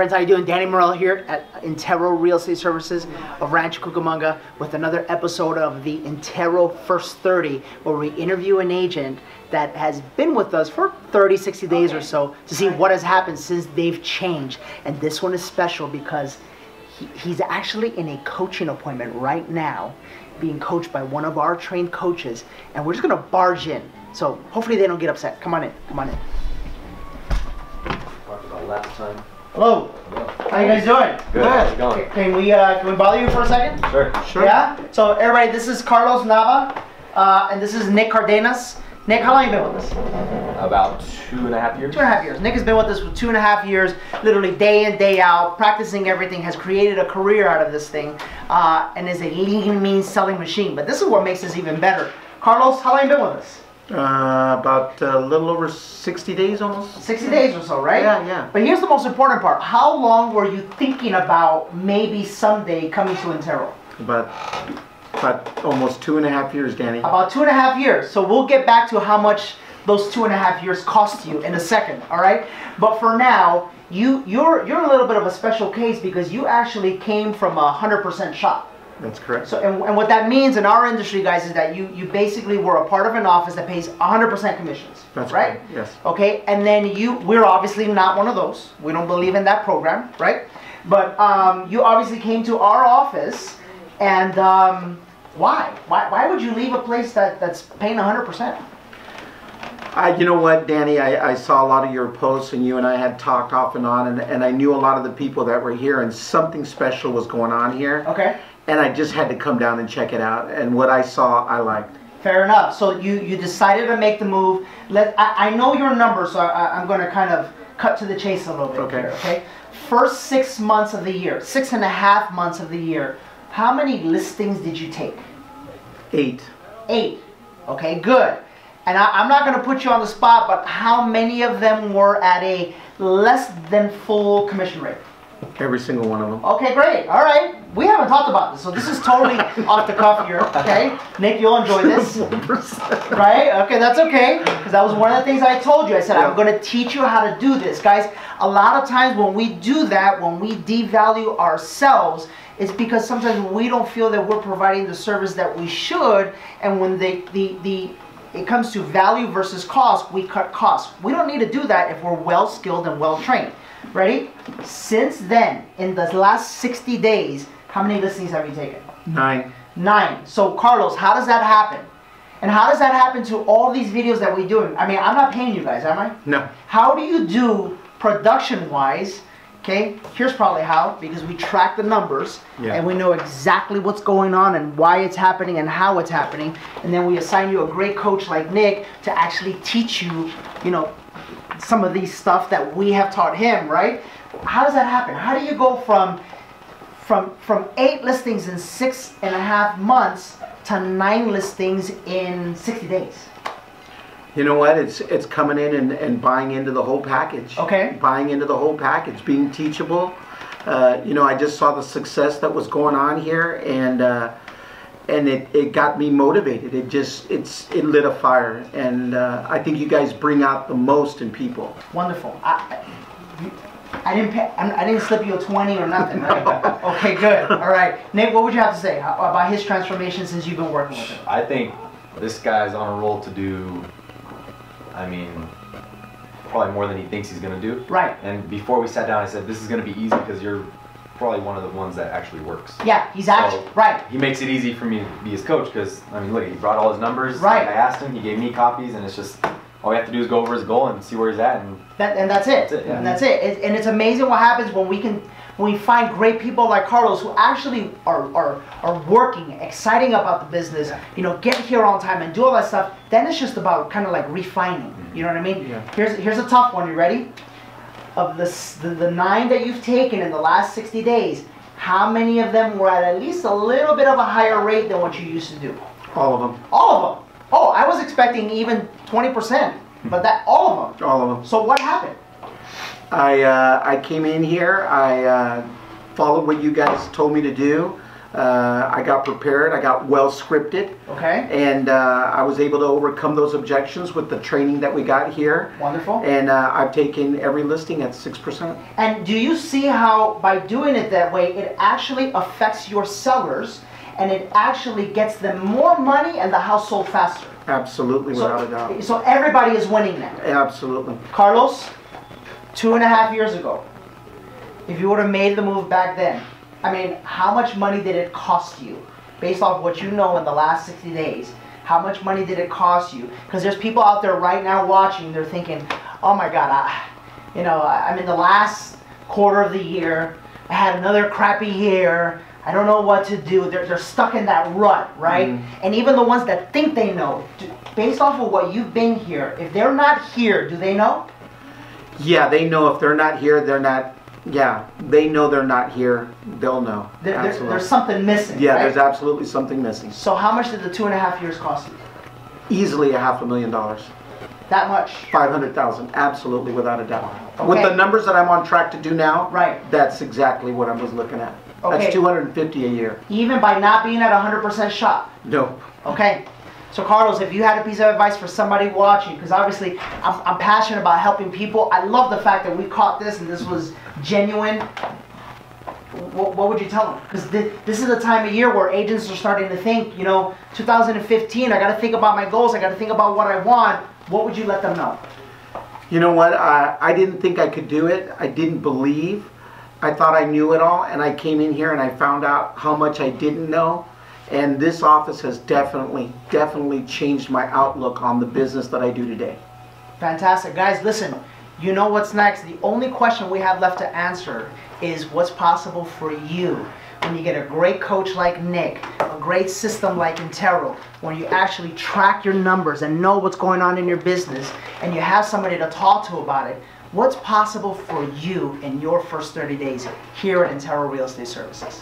friends, how you doing? Danny Morell here at Intero Real Estate Services of Rancho Cucamonga with another episode of the Intero First 30, where we interview an agent that has been with us for 30, 60 days or so to see what has happened since they've changed. And this one is special because he's actually in a coaching appointment right now, being coached by one of our trained coaches, and we're just gonna barge in. So hopefully they don't get upset. Come on in, come on in. Talked about last time. Hello. How you guys doing? Good. How's it going? Can we bother you for a second? Sure. Sure. Yeah. So everybody, this is Carlos Nava, and this is Nick Cardenas. Nick, how long have you been with us? About 2.5 years. 2.5 years. Nick has been with us for 2.5 years, literally day in, day out, practicing everything, has created a career out of this thing, and is a lean, mean selling machine. But this is what makes this even better. Carlos, how long have you been with us? About a little over 60 days almost. 60 days or so, right? Yeah. But here's the most important part. How long were you thinking about maybe someday coming to Intero? About almost 2.5 years, Danny. About 2.5 years. So we'll get back to how much those 2.5 years cost you in a second, all right? But for now, you're a little bit of a special case because you actually came from a 100% shop. That's correct. So, and what that means in our industry, guys, is that you basically were a part of an office that pays 100% commissions. That's right. Yes. Okay, and then we're obviously not one of those. We don't believe in that program, right? But you obviously came to our office, and why? Why would you leave a place that's paying 100%? You know what, Danny? I saw a lot of your posts, and you and I had talked off and on, and I knew a lot of the people that were here, and something special was going on here. Okay. And I just had to come down and check it out. And what I saw, I liked. Fair enough. So you decided to make the move. I know your number, so I'm going to kind of cut to the chase a little bit. Okay. Here, okay. First 6 months of the year, 6.5 months of the year, how many listings did you take? 8. 8. Okay, good. And I'm not going to put you on the spot, but how many of them were at a less than full commission rate? Every single one of them. Okay, great. All right. We haven't talked about this, so this is totally off the cuff here, okay? Nick, you'll enjoy this. 1%. Right? Okay, that's okay. Because that was one of the things I told you. I said, I'm going to teach you how to do this. Guys, a lot of times when we do that, when we devalue ourselves, it's because sometimes we don't feel that we're providing the service that we should, and when it comes to value versus cost, we cut costs. We don't need to do that if we're well-skilled and well-trained. Ready? Since then, in the last 60 days, how many listings have you taken? 9. 9. So, Carlos, how does that happen? And how does that happen to all these videos that we're doing? I mean, I'm not paying you guys, am I? No. How do you do production-wise? Okay, here's probably how, because we track the numbers, and we know exactly what's going on and why it's happening and how it's happening, and then we assign you a great coach like Nick to actually teach you, some of these stuff that we have taught him, right? How does that happen? How do you go from 8 listings in 6.5 months to 9 listings in 60 days? You know what? It's coming in and buying into the whole package. Okay. Buying into the whole package, being teachable. I just saw the success that was going on here, and it got me motivated. It lit a fire, and I think you guys bring out the most in people. Wonderful. I didn't slip you a 20 or nothing, right? Okay, good. All right, Nick, what would you have to say about his transformation since you've been working with him? I think this guy's on a roll to do, probably more than he thinks he's going to do. Right. And before we sat down, I said, this is going to be easy because you're probably one of the ones that actually works. Yeah, he's actually, right. He makes it easy for me to be his coach because, look, he brought all his numbers. Right. Like I asked him, he gave me copies, and it's just, all we have to do is go over his goal and see where he's at. And that's it. That's it, yeah. And that's it. And it's amazing what happens when we find great people like Carlos who actually are working, exciting about the business, get here on time and do all that stuff. Then it's just about kind of like refining. You know what I mean? Yeah. Here's a tough one. You ready? Of the 9 that you've taken in the last 60 days, how many of them were at least a little bit of a higher rate than what you used to do? All of them. All of them. Oh, I was expecting even 20%, but all of them. All of them. So what happened? I came in here. I followed what you guys told me to do. I got prepared. I got well scripted. Okay. And I was able to overcome those objections with the training that we got here. Wonderful. And I've taken every listing at 6%. And do you see how by doing it that way, it actually affects your sellers and it actually gets them more money and the house sold faster? Absolutely, without a doubt. So everybody is winning now. Absolutely. Carlos, 2.5 years ago, if you would have made the move back then, I mean, how much money did it cost you? Based off what you know in the last 60 days, how much money did it cost you? Because there's people out there right now watching, they're thinking, oh my God, I'm in the last quarter of the year, I had another crappy year, I don't know what to do. They're stuck in that rut, right? And even the ones that think they know, based off of what you've been here, if they're not here, do they know? Yeah, they know if they're not here, they're not. Yeah, they know they're not here. They'll know. There's something missing. Yeah, right? There's absolutely something missing. So how much did the 2.5 years cost you? Easily $500,000. That much? 500,000, absolutely, without a doubt. Okay. With the numbers that I'm on track to do now, right? That's exactly what I was looking at. Okay. That's 250 a year. Even by not being at 100% shop? No. Okay. So Carlos, if you had a piece of advice for somebody watching, because obviously I'm passionate about helping people. I love the fact that we caught this and this was genuine. What would you tell them? Because this is the time of year where agents are starting to think, 2015, I got to think about my goals. I got to think about what I want. What would you let them know? You know what? I didn't think I could do it. I didn't believe. I thought I knew it all, and I came in here and I found out how much I didn't know. And this office has definitely changed my outlook on the business that I do today. Fantastic. Guys, listen, you know what's next. The only question we have left to answer is what's possible for you when you get a great coach like Nick, a great system like Intero, when you actually track your numbers and know what's going on in your business, and you have somebody to talk to about it. What's possible for you in your first 30 days here at Intero Real Estate Services?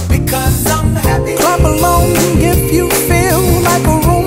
Because I'm happy. Clap along if you feel like a room